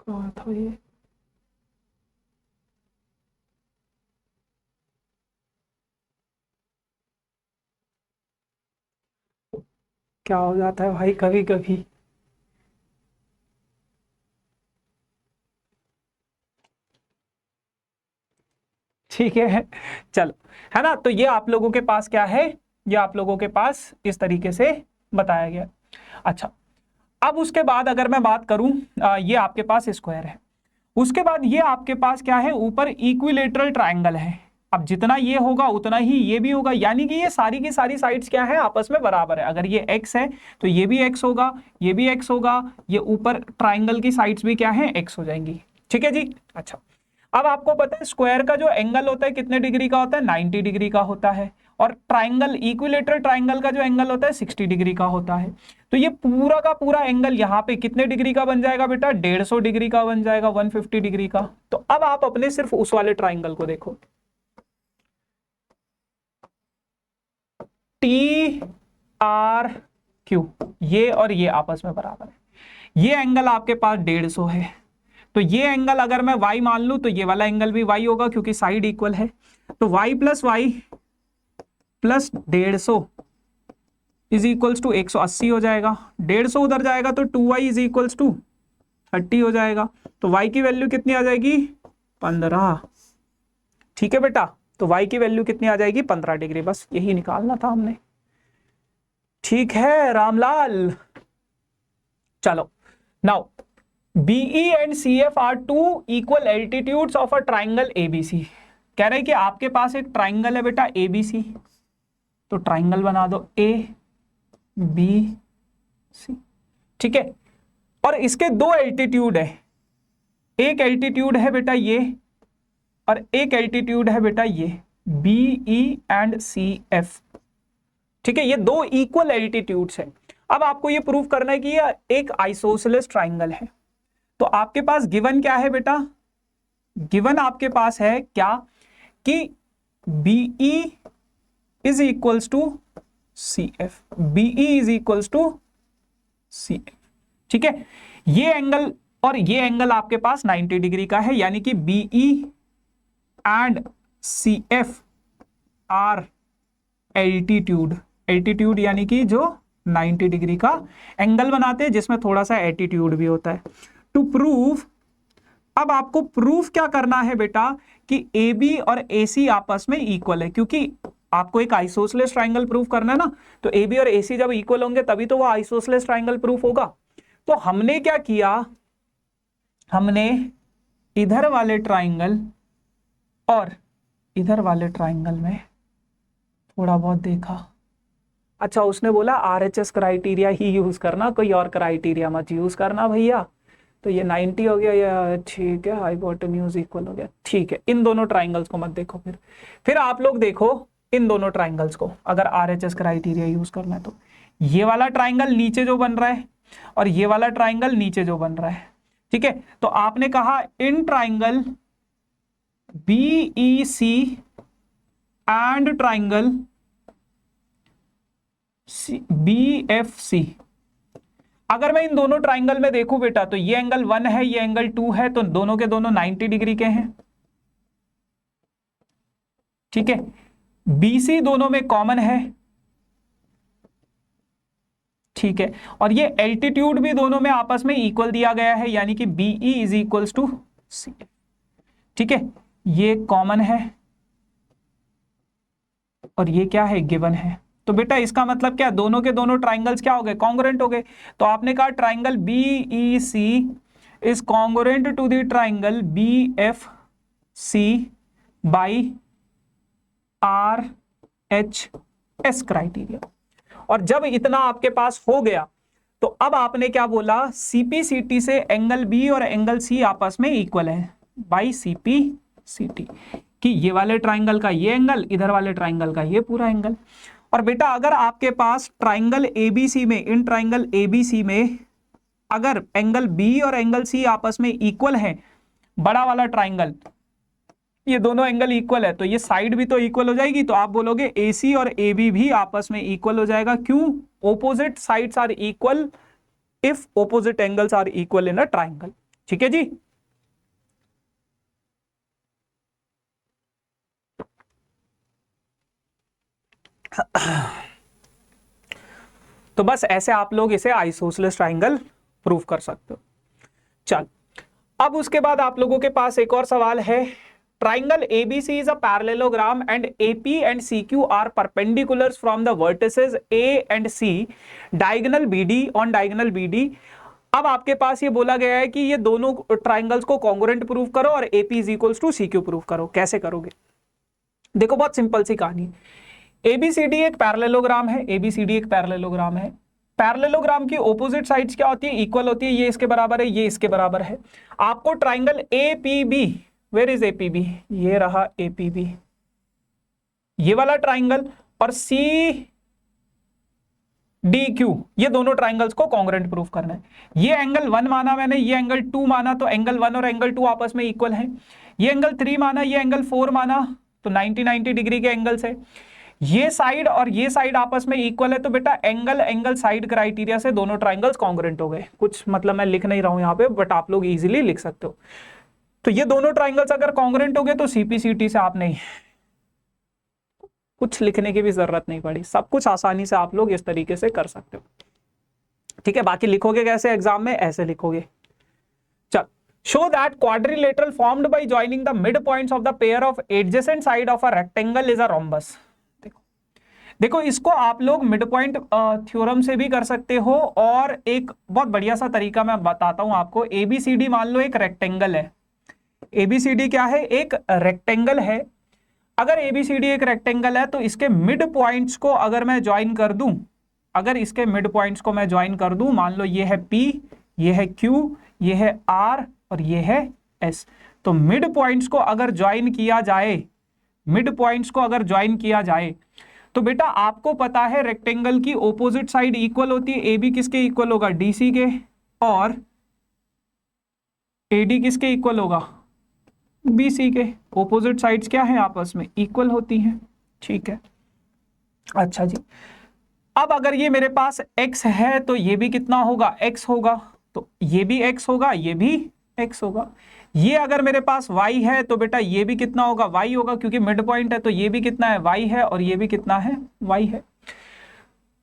कहाँ था ये, क्या हो जाता है भाई कभी कभी। ठीक है, चलो, है ना। तो ये आप लोगों के पास क्या है, ये आप लोगों के पास इस तरीके से बताया गया। अच्छा, अब उसके बाद अगर मैं बात करूं, ये आपके पास स्क्वायर है, उसके बाद ये आपके पास क्या है, ऊपर इक्विलेटरल ट्रायंगल है। अब जितना ये होगा उतना ही ये भी होगा, यानी कि ये सारी की सारी साइड्स क्या है, आपस में बराबर है। अगर ये x है तो ये भी x होगा, ये भी x होगा, ये ऊपर ट्रायंगल की साइड्स भी क्या है, x हो जाएंगी। ठीक है जी। अच्छा, अब आपको पता है स्क्वायर का जो एंगल होता है कितने डिग्री का होता है, 90 डिग्री का होता है, और ट्राइंगल, इक्विलेटरल ट्राइंगल का जो एंगल होता है 60 डिग्री का होता है। तो ये पूरा का पूरा एंगल यहाँ पे कितने डिग्री का बन जाएगा बेटा, 150 डिग्री का बन जाएगा, 150 डिग्री का। तो अब आप अपने सिर्फ उस वाले ट्राइंगल को देखो, टी आर क्यू, ये और ये आपस में बराबर है, ये एंगल आपके पास 150 है। तो ये एंगल अगर मैं y मान लूं तो ये वाला एंगल भी y होगा, क्योंकि साइड इक्वल है। तो y plus y plus 150 is equals to 180 हो जाएगा, 150 उधर जाएगा तो 2y इज इक्वल्स टू 30 हो जाएगा। तो y की वैल्यू कितनी आ जाएगी, 15। ठीक है बेटा, तो y की वैल्यू कितनी आ जाएगी, 15 डिग्री, बस यही निकालना था हमने। ठीक है रामलाल, चलो now BE and CF are two equal altitudes of a triangle ABC। कह रहे हैं कि आपके पास एक ट्राइंगल है बेटा ABC, तो ट्राइंगल बना दो ABC, ठीक है। और इसके दो एल्टीट्यूड है, एक एल्टीट्यूड है बेटा ये, और एक एल्टीट्यूड है बेटा ये, BE एंड CF। ठीक है, ये दो इक्वल एल्टीट्यूड्स है। अब आपको ये प्रूव करना है कि ये एक आइसोसेलेस ट्राइंगल है। तो आपके पास गिवन क्या है बेटा, गिवन आपके पास है क्या, कि BE is equals to CF, BE is equals to CF। ठीक है, ये एंगल और ये एंगल आपके पास 90 डिग्री का है, यानी कि BE and CF are altitude, altitude यानी कि जो 90 डिग्री का एंगल बनाते हैं, जिसमें थोड़ा सा एटीट्यूड भी होता है। टू प्रूव, अब आपको प्रूफ क्या करना है बेटा, कि AB और AC आपस में इक्वल है, क्योंकि आपको एक आइसोसेलेस ट्राइंगल प्रूफ करना है ना। तो AB और AC जब इक्वल होंगे तभी तो वो आइसोसेलेस ट्राइंगल प्रूफ होगा। तो हमने क्या किया, हमने इधर वाले ट्राइंगल और इधर वाले ट्राइंगल में थोड़ा बहुत देखा। अच्छा, उसने बोला RHS क्राइटेरिया ही यूज करना, कोई और क्राइटेरिया मत यूज करना भैया। तो ये 90 हो गया, या ठीक है, हाइपोटेन्यूज इक्वल हो गया, ठीक है। इन दोनों ट्राइंगल्स को मत देखो, फिर आप लोग देखो इन दोनों ट्राइंगल्स को, अगर RHS क्राइटेरिया यूज करना है तो ये वाला ट्राइंगल नीचे जो बन रहा है और ये वाला ट्राइंगल नीचे जो बन रहा है, ठीक है। तो आपने कहा in triangle BEC and triangle BFC, अगर मैं इन दोनों ट्राइंगल में देखूं बेटा, तो ये एंगल 1 है, ये एंगल 2 है, तो दोनों के दोनों 90 डिग्री के हैं। ठीक है, BC दोनों में कॉमन है, ठीक है, और ये एल्टीट्यूड भी दोनों में आपस में इक्वल दिया गया है, यानी कि BE is equals to C। ठीक है, ये कॉमन है और ये क्या है, गिवन है। तो बेटा इसका मतलब क्या, दोनों के दोनों ट्राइंगल्स क्या हो गए, कॉन्ग्रुएंट हो गए। तो आपने कहा triangle BEC is congruent to the triangle BFC by RHS criteria. और जब इतना आपके पास हो गया तो अब आपने क्या बोला, CPCT से एंगल B और एंगल C आपस में इक्वल है बाई CPCT, कि ये वाले ट्राइंगल का ये एंगल, इधर वाले ट्राइंगल का ये पूरा एंगल। और बेटा अगर आपके पास ट्राइंगल ABC में, इन ट्राइंगल ABC में अगर एंगल B और एंगल C आपस में इक्वल है, बड़ा वाला ट्राइंगल, ये दोनों एंगल इक्वल है, तो ये साइड भी तो इक्वल हो जाएगी। तो आप बोलोगे AC और AB भी आपस में इक्वल हो जाएगा। क्यों? Opposite sides are equal if opposite angles are equal in a triangle. ठीक है जी। तो बस ऐसे आप लोग इसे आइसोसेलेस ट्राइंगल प्रूव कर सकते हो। चल, अब उसके बाद आप लोगों के पास एक और सवाल है, triangle ABC is a parallelogram and AP and CQ are perpendiculars from the vertices A and C diagonal BD on diagonal BD। अब आपके पास ये बोला गया है कि ये दोनों ट्राइंगल्स को कॉन्ग्रुएंट प्रूव करो और AP is equals to CQ prove करो। कैसे करोगे? देखो बहुत सिंपल सी कहानी, ABCD एक पैरेललोग्राम है, ABCD एक पैरेललोग्राम है। पैरेललोग्राम की ऑपोजिट साइड्स क्या होती है, इक्वल होती है। ये इसके बराबर है, ये इसके बराबर है। आपको triangle APB, where is APB, ये रहा APB, ये वाला ट्राइंगल, और CDQ, ये दोनों ट्राइंगल्स को कॉन्ग्रुएंट प्रूफ करना है। ये एंगल 1 माना मैंने, ये एंगल 2 माना, तो एंगल 1 और एंगल 2 आपस में इक्वल है। ये एंगल 3 माना, ये एंगल 4 माना, तो 90 डिग्री के एंगल्स है। ये साइड और ये साइड आपस में इक्वल है, तो बेटा एंगल एंगल साइड क्राइटेरिया से दोनों ट्राइंगल्स कॉन्ग्रुएंट हो गए। कुछ मतलब मैं लिख नहीं रहा हूं यहाँ पे, बट आप लोग इजीली लिख सकते हो। तो ये दोनों ट्राइंगल्स अगर कॉन्ग्रुएंट हो गए तो CPCT से आप नहीं, कुछ लिखने की भी जरूरत नहीं पड़ी, सब कुछ आसानी से आप लोग इस तरीके से कर सकते हो। ठीक है, बाकी लिखोगे कैसे एग्जाम में, ऐसे लिखोगे। चल, show that quadrilateral formed by joining the mid points of the pair of adjacent side of a rectangle is a rhombus. देखो इसको आप लोग मिड पॉइंट थ्योरम से भी कर सकते हो, और एक बहुत बढ़िया सा तरीका मैं बताता हूं आपको। ABCD मान लो एक रेक्टेंगल है, ABCD क्या है, एक रेक्टेंगल है। अगर ABCD एक रेक्टेंगल है तो इसके मिड पॉइंट्स को अगर मैं ज्वाइन कर दूं, अगर इसके मिड पॉइंट्स को मैं ज्वाइन कर दूं, मान लो ये है P, ये है Q, ये है R और ये है S, तो मिड पॉइंट्स को अगर ज्वाइन किया जाए, मिड पॉइंट्स को अगर ज्वाइन किया जाए, तो बेटा आपको पता है रेक्टेंगल की ऑपोजिट साइड इक्वल होती है। AB किसके इक्वल होगा, DC के, और AD किसके इक्वल होगा, BC के। ऑपोजिट साइड्स क्या है, आपस में इक्वल होती हैं। ठीक है, अच्छा जी। अब अगर ये मेरे पास x है तो ये भी कितना होगा, x होगा, तो ये भी x होगा, ये भी x होगा। ये अगर मेरे पास y है तो बेटा ये भी कितना होगा, y होगा, क्योंकि मिड पॉइंट है, तो ये भी कितना है, y है, और ये भी कितना है, y है।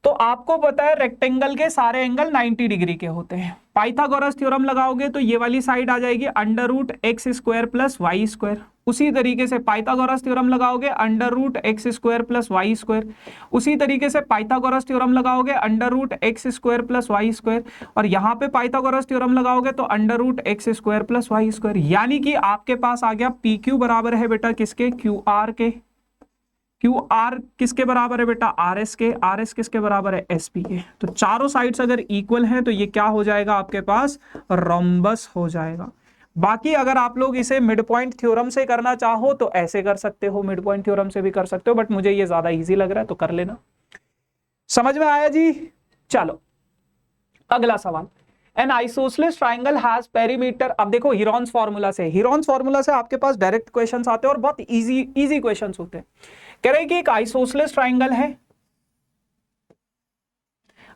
तो आपको पता है रेक्टेंगल के सारे एंगल 90 डिग्री के होते हैं। पाइथागोरस थ्योरम लगाओगे तो ये वाली साइड आ जाएगी √x² प्लस y²। उसी तरीके से पाइथागोरस थ्योरम लगाओगे √x² प्लस y²। उसी तरीके से पाइथागोरस थ्योरम लगाओगे √x² प्लस y²। और यहाँ पे पाइथागोरस थ्योरम लगाओगे तो √x² प्लस y²। यानी कि आपके पास आ गया PQ बराबर है बेटा किसके, QR के। QR किसके बराबर है बेटा, RS के। RS किसके बराबर है, SP के। तो चारों साइड्स अगर इक्वल हैं तो ये क्या हो जाएगा आपके पास, रोम्बस हो जाएगा। बाकी अगर आप लोग इसे मिड पॉइंट थ्योरम से करना चाहो तो ऐसे कर सकते हो, मिड पॉइंट थ्योरम से भी कर सकते हो, बट मुझे ये ज्यादा इजी लग रहा है तो कर लेना। समझ में आया जी? चलो अगला सवाल, N isosceles triangle has perimeter. अब देखो हीरोन्स फार्मूला से, हीरोन्स फार्मूला से आपके पास डायरेक्ट क्वेश्चंस आते हैं और बहुत इजी क्वेश्चंस होते हैं। कह रहे हैं कि एक आइसोसेलेस ट्राइंगल है,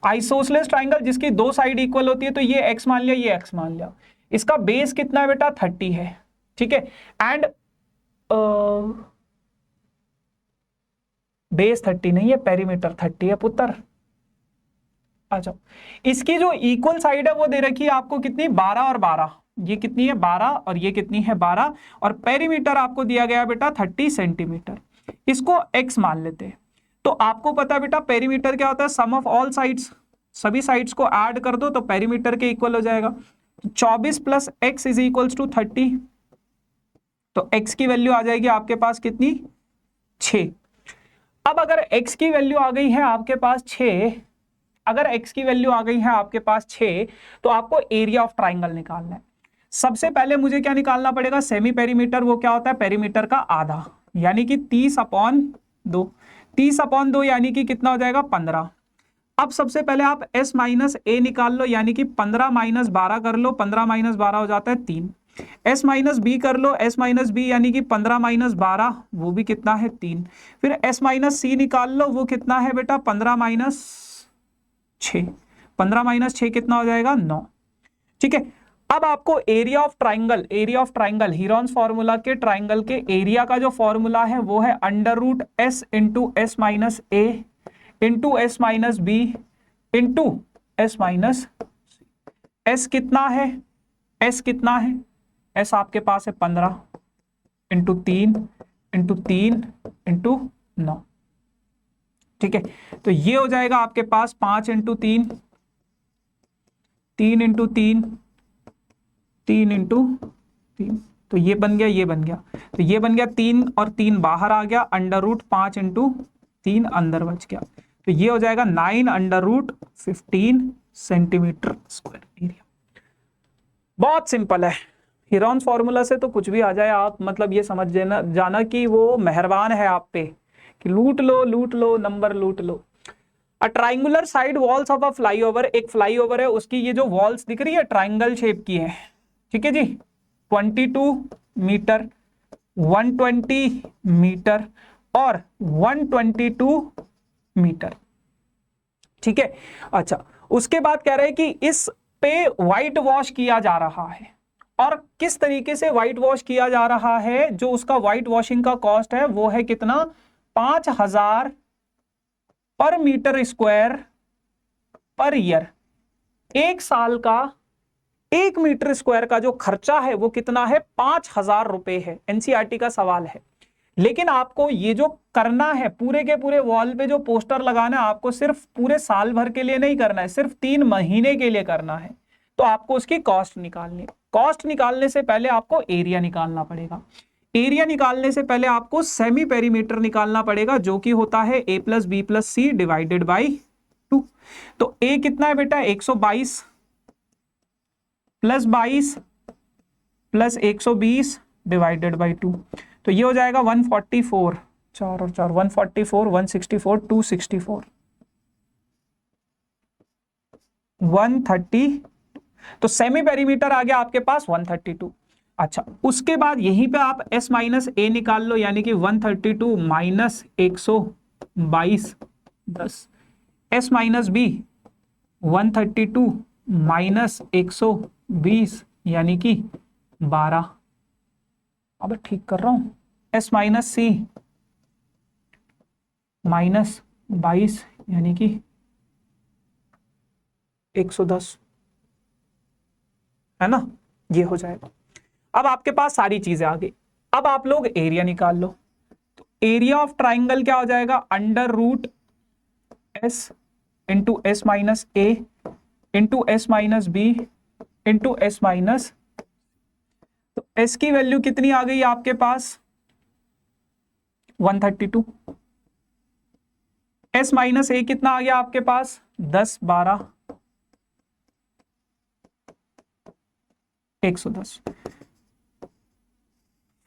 आइसोसेलेस ट्राइंगल जिसकी दो साइड इक्वल होती है, तो ये x मान लिया, ये x मान लिया। इसका बेस कितना है बेटा, 30 है। ठीक है, एंड बेस 30 नहीं है, पेरीमीटर 30 है पुत्र। आ जाओ, इसकी जो इक्वल साइड है वो दे रखी है आपको कितनी, 12 और 12। ये कितनी है, 12, और ये कितनी है, 12, और पेरीमीटर आपको दिया गया बेटा 30 सेंटीमीटर। इसको x मान लेते हैं। तो आपको पता है बेटा पेरीमीटर क्या होता है, सम ऑफ ऑल साइड्स, सभी साइड्स को ऐड कर दो तो पेरीमीटर के इक्वल हो जाएगा। 24 plus x is equals to 30, तो x की वैल्यू आ जाएगी आपके पास कितनी, 6। अब अगर x की वैल्यू आ गई है आपके पास 6, अगर x की वैल्यू आ गई है आपके पास 6, तो आपको एरिया ऑफ ट्राइंगल निकालना है। सबसे पहले मुझे क्या निकालना पड़ेगा, सेमी पेरीमीटर, वो क्या होता है, पेरीमीटर का आधा, यानी कि 30/2, 30/2 यानी कि कितना हो जाएगा, 15। अब सबसे पहले आप s माइनस ए निकाल लो, यानी कि 15 माइनस 12 कर लो, 15 माइनस 12 हो जाता है 3। s माइनस बी कर लो, s माइनस बी यानी कि 15 माइनस 12, वो भी कितना है 3। फिर s माइनस सी निकाल लो, वो कितना है बेटा 15 माइनस 6, 15 माइनस 6 कितना हो जाएगा 9। ठीक है, अब आपको area of triangle, area of triangle Heron's formula के ट्राइंगल के एरिया का जो फॉर्मूला है वो है under root s into S minus A into S minus B into S minus, S कितना है, एस कितना है, एस आपके पास है 15 इंटू 3 इंटू 3 इंटू 9। ठीक है, तो ये हो जाएगा आपके पास 5 इंटू 3, 3 इंटू 3, 3 इंटू 3, तो ये बन गया, ये बन गया, तो ये बन गया 3 और 3 बाहर आ गया, अंडर रूट 5 इंटू 3 अंदर बच गया, तो ये हो जाएगा 9 under root 15 centimetre square area. बहुत सिंपल है, हीरोन्स फॉर्मूला से तो कुछ भी आ जाए, आप मतलब ये समझ जाना कि वो मेहरबान है आप पे कि लूट लो नंबर लूट लो। A triangular side walls of a flyover, एक फ्लाईओवर है, उसकी ये जो वॉल्स दिख रही है ट्राइंगल शेप की है, ठीक है जी, 22 मीटर, 120 मीटर और 122 मीटर। ठीक है, अच्छा उसके बाद कह रहे हैं कि इस पे व्हाइट वॉश किया जा रहा है, और किस तरीके से व्हाइट वॉश किया जा रहा है, जो उसका व्हाइट वॉशिंग का कॉस्ट है वो है कितना, 5000 पर मीटर स्क्वायर पर ईयर। एक साल का 1 मीटर स्क्वायर का जो खर्चा है वो कितना है, 5000 रुपए है। एनसीईआरटी का सवाल है, लेकिन आपको ये जो करना है पूरे के पूरे वॉल पे जो पोस्टर लगाना है, आपको सिर्फ पूरे साल भर के लिए नहीं करना है, सिर्फ 3 महीने के लिए करना है, तो आपको उसकी कॉस्ट निकालनी। कॉस्ट निकालने से पहले आपको एरिया निकालना पड़ेगा, एरिया निकालने से पहले आपको सेमी पेरीमीटर निकालना पड़ेगा, जो कि होता है a plus b plus c divided by 2। तो a कितना है बेटा, 122 प्लस 22 प्लस 120 डिवाइडेड बाई 2, तो ये हो जाएगा 144, 4 और 4 144, 164, 264, 130, तो सेमी पेरीमीटर आ गया आपके पास 132। अच्छा उसके बाद यहीं पे आप s माइनस ए निकाल लो, यानी कि 132 minus 122 10, s minus b 132 minus 120 यानी कि 12, अब ठीक कर रहा हूं, s माइनस सी माइनस 22 यानी कि 110, है ना, ये हो जाएगा। अब आपके पास सारी चीजें आ गई, अब आप लोग एरिया निकाल लो, तो एरिया ऑफ ट्राइंगल क्या हो जाएगा, under root S into S minus A into S minus B into S minus, तो एस की वैल्यू कितनी आ गई आपके पास 132, एस माइनस ए कितना आ गया आपके पास 10 12 110।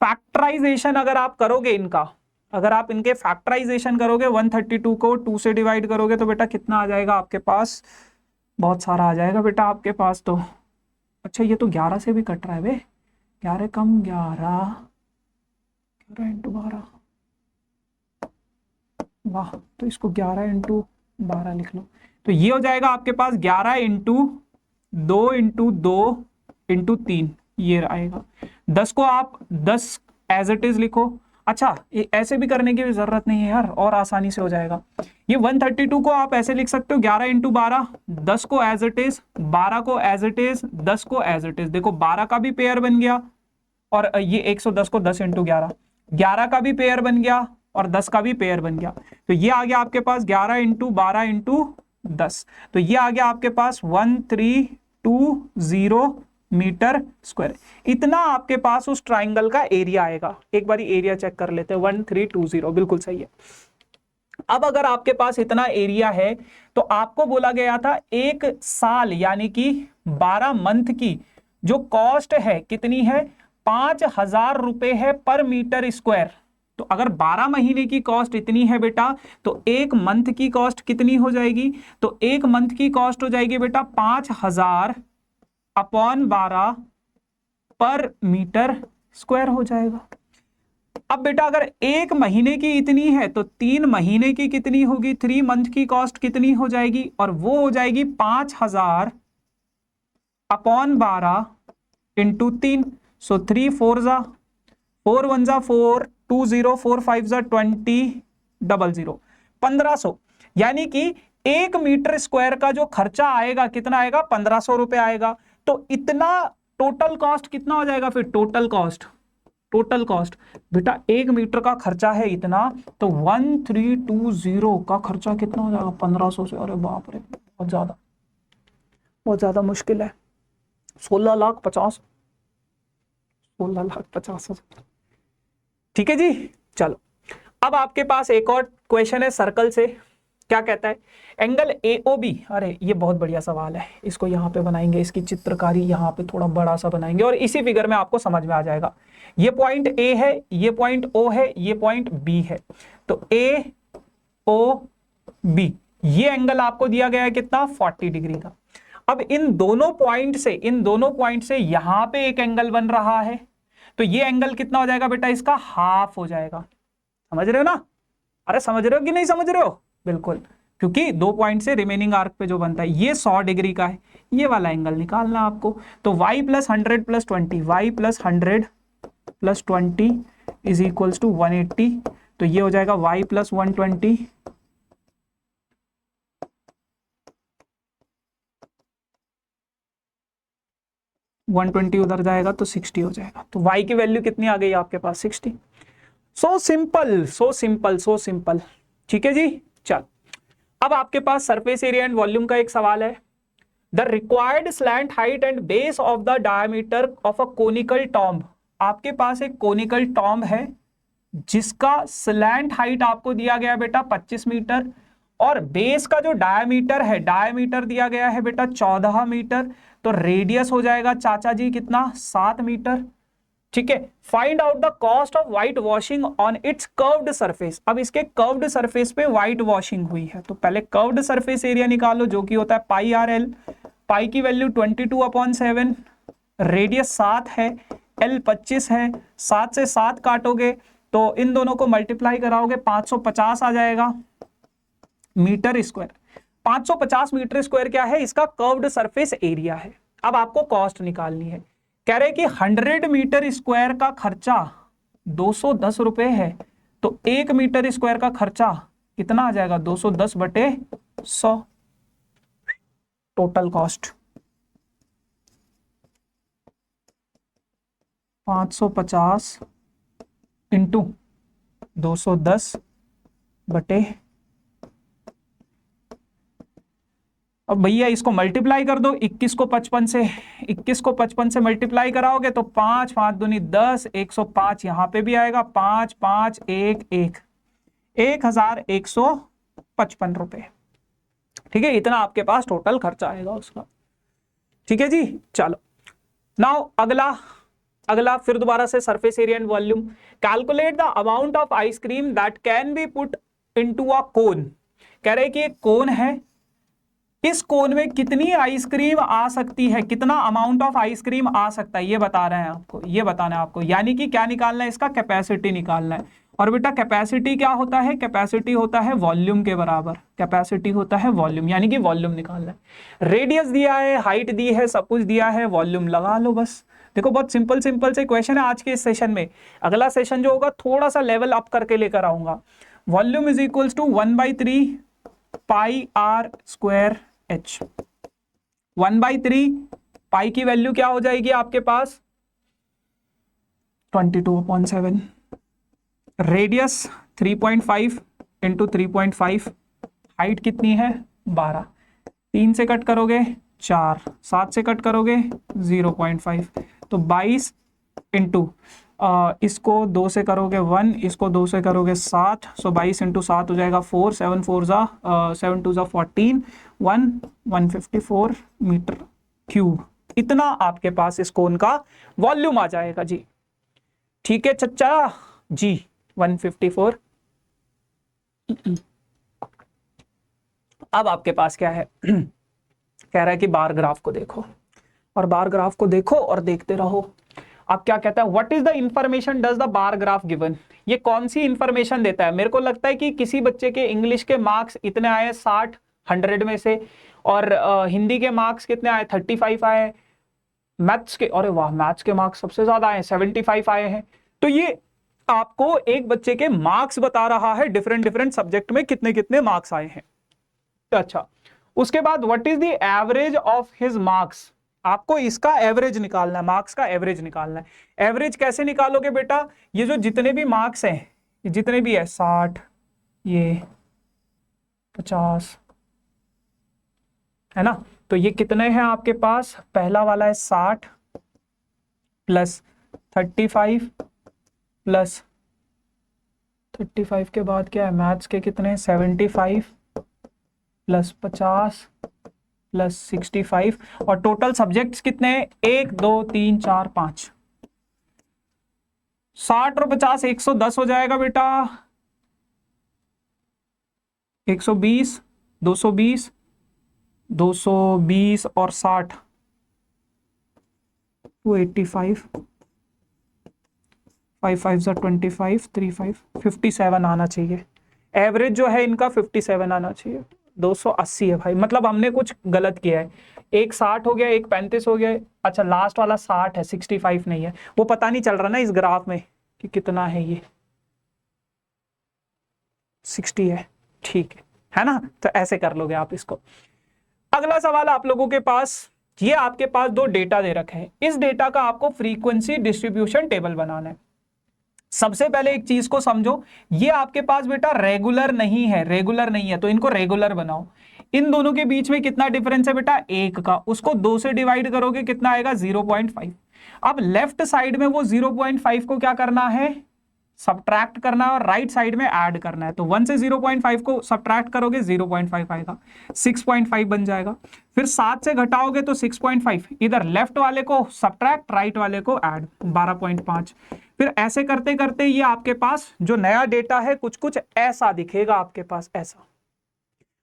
फैक्टराइजेशन अगर आप करोगे इनका, अगर आप इनके फैक्टराइजेशन करोगे 132 को 2 से डिवाइड करोगे तो बेटा कितना आ जाएगा आपके पास, बहुत सारा आ जाएगा बेटा आपके पास तो। अच्छा ये तो 11 से भी कट रहा है बे, 11 कम 11 इंटू 12, वाह, तो इसको 11 इंटू 12 लिख लो, तो ये हो जाएगा आपके पास 11 इंटू 2 इंटू 2 इंटू 3, ये आएगा। 10 को आप 10 एज इट इज लिखो। अच्छा ये ऐसे भी करने की भी जरूरत नहीं है यार, और आसानी से हो जाएगा। ये 132 को आप ऐसे लिख सकते हो 11 इंटू 12, 10 को एज इट इज, 12 को एज इट इज, 10 को एज इट इज। देखो 12 का भी पेयर बन गया, और ये 110 को 10 इंटू 11, 11 का भी पेयर बन गया और 10 का भी पेयर बन गया, तो ये आ गया आपके पास 11 इंटू 12 इंटू 10, तो ये आ गया आपके पास 1320 मीटर स्क्वायर। इतना आपके पास उस ट्राइंगल का एरिया आएगा। एक बार एरिया चेक कर लेते हैं, 1320, बिल्कुल सही है। अब अगर आपके पास इतना एरिया है तो आपको बोला गया था एक साल यानी कि 12 मंथ की जो कॉस्ट है कितनी है, 5,000 रुपए है पर मीटर स्क्वायर। तो अगर 12 महीने की कॉस्ट इतनी है बेटा, तो एक मंथ की कॉस्ट कितनी हो जाएगी, तो एक मंथ की कॉस्ट हो जाएगी बेटा 5,000 अपॉन 12 पर मीटर स्क्वायर हो जाएगा। अब बेटा अगर एक महीने की इतनी है तो 3 महीने की कितनी होगी, 3 मंथ की कॉस्ट कितनी हो जाएगी, और वो हो जाएगी 5,000 अपॉन 12 इंटू 3। सो 3 4 जा 4 1 जा 4 2 0 4 5 जा 20 00 1500, यानी कि एक मीटर स्क्वायर का जो खर्चा आएगा कितना आएगा, 1500 रुपए आएगा। तो इतना टोटल कॉस्ट कितना हो जाएगा, फिर टोटल कॉस्ट बेटा एक मीटर का खर्चा है इतना, तो 1320 का खर्चा कितना हो जाएगा, 1500 से। अरे बाप रे, बहुत ज्यादा मुश्किल है। 16,50,000। ठीक है जी, चलो अब आपके पास एक और क्वेश्चन है सर्कल से। क्या कहता है, एंगल AOB। अरे ये बहुत बढ़िया सवाल है, इसको यहाँ पे बनाएंगे, इसकी चित्रकारी यहाँ पे थोड़ा बड़ा सा बनाएंगे और इसी फिगर में आपको समझ में आ जाएगा। ये पॉइंट A है, ये पॉइंट O है, ये पॉइंट B है। तो AOB ये एंगल आपको दिया गया है कितना, 40 डिग्री का। अब इन दोनों पॉइंट से यहां पे एक एंगल बन रहा है, तो ये एंगल कितना हो जाएगा बेटा, इसका हाफ हो जाएगा। समझ रहे हो ना, अरे समझ रहे हो कि नहीं समझ रहे हो, बिल्कुल, क्योंकि 2 पॉइंट से रिमेनिंग आर्क पे जो बनता है ये 100 डिग्री का है, ये वाला एंगल निकालना आपको। तो y + 100 + 20, y + 100 + 20 is equals to 180। तो ये हो जाएगा y + 120 120 उधर जाएगा तो 60 हो जाएगा। तो y की वैल्यू कितनी आ गई आपके पास, 60। So simple. ठीक है जी, चल अब आपके पास सरफेस एरिया एंड वॉल्यूम का एक सवाल है। The required slant height and base of the diameter of a conical tomb. आपके पास एक कोनिकल टॉम्ब है जिसका स्लैंट हाइट आपको दिया गया बेटा 25 मीटर, और बेस का जो डायमीटर दिया गया है बेटा 14 मीटर। तो रेडियस हो जाएगा चाचा जी कितना, 7 मीटर। ठीक है, find out the cost of white washing on it's curved surface. अब इसके कर्व्ड सरफेस पे व्हाइट वॉशिंग हुई है, तो पहले कर्व्ड सरफेस एरिया निकालो जो कि होता है पाई RL। पाई की वैल्यू 22/7, रेडियस 7 है, L 25 है, 7 से 7 काटोगे तो इन दोनों को मल्टीप्लाई कराओगे 550 आ जाएगा मीटर स्क्वायर। 550 मीटर स्क्वायर क्या है, इसका कर्व्ड सरफेस एरिया है। अब आपको कॉस्ट निकालनी है। कह रहे कि 100 मीटर स्क्वायर का खर्चा 210 रुपए है, तो 1 मीटर स्क्वायर का खर्चा कितना आ जाएगा, 210/100 टोटल कॉस्ट। 550 इंटू 210/, अब भैया इसको मल्टीप्लाई कर दो, 21 को 55 से मल्टीप्लाई कराओगे तो 5 5 दूनी 10, 105 यहां पे भी आएगा, 5 5 1 1 1155 रुपए। ठीक है, इतना आपके पास टोटल खर्चा आएगा उसका। ठीक है जी, चलो नाउ अगला फिर दोबारा से surface area and volume. Calculate the amount of ice cream that can be put into a cone. कह रहे कि एक कोन है, इस कोन में कितनी आइसक्रीम आ सकती है, कितना अमाउंट ऑफ आइसक्रीम आ सकता है, ये बता रहे हैं आपको, ये बताना है आपको। यानी कि क्या निकालना है, इसका कैपेसिटी निकालना है। और बेटा कैपेसिटी क्या होता है, कैपेसिटी होता है वॉल्यूम के बराबर, कैपेसिटी होता है वॉल्यूम, यानी कि वॉल्यूम निकालना है। रेडियस दिया है, हाइट दी है, सब कुछ दिया है, वॉल्यूम लगा लो बस। देखो बहुत सिंपल से क्वेश्चन है आज के इस सेशन में। अगला सेशन जो होगा थोड़ा सा लेवल अप करके लेकर आऊंगा। Volume is equals to 1/3 pi r square h। 1/3 pi की वैल्यू क्या हो जाएगी आपके पास, 22/7। रेडियस 3.5 इंटू 3.5, हाइट कितनी है 12, 3 से कट करोगे 4, 7 से कट करोगे 0.5, तो 22 इंटू इसको 2 से करोगे 1, इसको 2 से करोगे 7, सो 22 इंटू 7 हो जाएगा 4, 7 4 जा 7 2 जा 14, 154 मीटर क्यूब। इतना आपके पास इस कोन का वॉल्यूम आ जाएगा जी। ठीक है चच्चा जी, 154। अब आपके पास क्या है कह रहा है कि बार ग्राफ को देखो, और बार ग्राफ को देखो और देखते रहो। अब क्या कहता है, what is the information does the bar graph given. ये कौन सी इंफॉर्मेशन देता है। मेरे को लगता है कि किसी बच्चे के इंग्लिश के मार्क्स इतने आए 60 100 में से, और हिंदी के मार्क्स कितने आए 35 आए, मैथ्स के, अरे वाह मैथ्स के मार्क्स सबसे ज्यादा आए 75 आए हैं। तो ये आपको एक बच्चे के मार्क्स बता रहा है, डिफरेंट डिफरेंट सब्जेक्ट में कितने कितने मार्क्स आए हैं। अच्छा, उसके बाद what is the average of his marks. आपको इसका एवरेज निकालना है, मार्क्स का एवरेज निकालना है। एवरेज कैसे निकालोगे बेटा, ये जो जितने भी मार्क्स हैं, जितने भी है 60, ये 50 है ना, तो ये कितने हैं आपके पास, पहला वाला है 60 प्लस 35 प्लस 35 के बाद क्या है, मैथ्स के कितने 75 प्लस 50 प्लस 65, और टोटल सब्जेक्ट्स कितने हैं 1 2 3 4 5, 60 और 50 110 हो जाएगा बेटा, 120 220 220 और 60 285, 5 5 जा 25 35 57 आना चाहिए। एवरेज जो है इनका 57 आना चाहिए। 280 है भाई, मतलब हमने कुछ गलत किया है। एक 60 हो गया, एक 35 हो गया। अच्छा लास्ट वाला 60 है, 65 नहीं है। वो पता नहीं चल रहा ना इस ग्राफ में कि कितना है, ये 60 है। ठीक है ना, तो ऐसे कर लोगे आप इसको। अगला सवाल आप लोगों के पास, ये आपके पास दो डेटा दे रखे हैं। इस डेटा का आपको फ्रीक्वेंसी डिस्ट्रीब्यूशन टेबल बनाना है। सबसे पहले एक चीज को समझो, ये आपके पास बेटा रेगुलर नहीं है, रेगुलर नहीं है, तो इनको रेगुलर बनाओ। इन दोनों के बीच में कितना डिफरेंस है बेटा, 1 का, उसको 2 से डिवाइड करोगे कितना आएगा 0.5। अब लेफ्ट साइड में वो 0.5 को क्या करना है, सब्ट्रैक्ट करना है, और राइट साइड में ऐड करना है। तो 1 से 0.5 को सब्ट्रैक्ट करोगे 0.5 आएगा, 6.5 बन जाएगा। फिर 7 से घटाओगे तो 6.5, इधर लेफ्ट वाले को सब्ट्रैक्ट, राइट वाले को ऐड, 12.5। फिर ऐसे करते करते ये आपके पास जो नया डेटा है कुछ कुछ ऐसा दिखेगा आपके पास, ऐसा,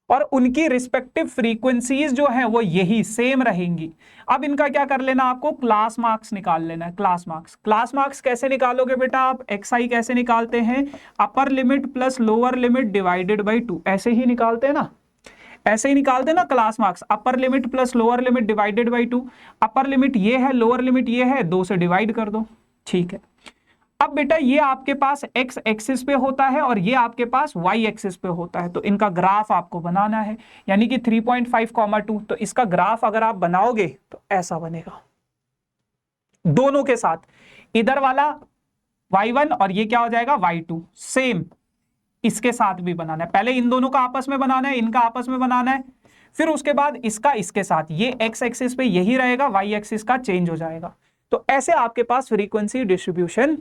और उनकी रिस्पेक्टिव फ्रीक्वेंसीज जो है वो यही सेम रहेंगी। अब इनका क्या कर लेना, आपको क्लास मार्क्स निकाल लेना है। क्लास मार्क्स, क्लास मार्क्स कैसे निकालोगे बेटा आप, एक्सआई कैसे निकालते हैं, upper limit plus lower limit divided by 2, ऐसे ही निकालते हैं ना, ऐसे ही निकालते हैं ना class marks, upper limit plus lower limit divided by 2। Upper limit ये है, लोअर लिमिट ये है, 2 से डिवाइड कर दो। ठीक है, अब बेटा ये आपके पास एक्स एक्सिस पे होता है और ये आपके पास वाई एक्सिस पे होता है, तो इनका ग्राफ आपको बनाना है, यानी कि 3.5, 2। तो इसका ग्राफ अगर आप बनाओगे तो ऐसा बनेगा, दोनों के साथ, इधर वाला y1 और ये क्या हो जाएगा y2, सेम इसके साथ भी बनाना है। पहले इन दोनों का आपस में बनाना है, इनका आपस में बनाना है, फिर उसके बाद इसका इसके साथ, ये एक्स एक्सिस पे यही रहेगा, वाई एक्सिस का चेंज हो जाएगा। तो ऐसे आपके पास frequency distribution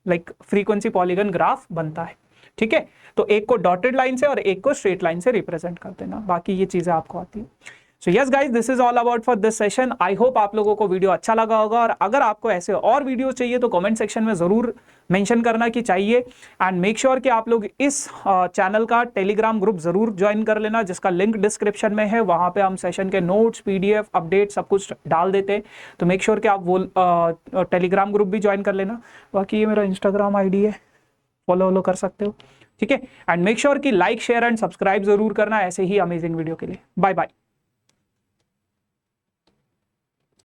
like frequency polygon graph बनता है। ठीक है, तो एक को डॉटेड लाइन से और एक को स्ट्रेट लाइन से रिप्रेजेंट कर देना, बाकी ये चीजें आपको आती है। So yes guys, this is all about for this session. I hope आप लोगों को वीडियो अच्छा लगा होगा, और अगर आपको ऐसे और वीडियो चाहिए तो कमेंट सेक्शन में जरूर मेंशन करना कि चाहिए। एंड मेक श्योर कि आप लोग इस चैनल का टेलीग्राम ग्रुप जरूर ज्वाइन कर लेना, जिसका लिंक डिस्क्रिप्शन में है। वहां पे हम सेशन के नोट्स, पीडीएफ, अपडेट सब कुछ डाल देते हैं, तो मेक श्योर कि आप वो टेलीग्राम ग्रुप भी ज्वाइन कर लेना। बाकी ये मेरा इंस्टाग्राम आईडी है, फॉलो कर सकते हो। ठीक है, एंड मेक श्योर कि लाइक, शेयर एंड सब्सक्राइब जरूर करना ऐसे ही अमेजिंग वीडियो के लिए। Bye bye.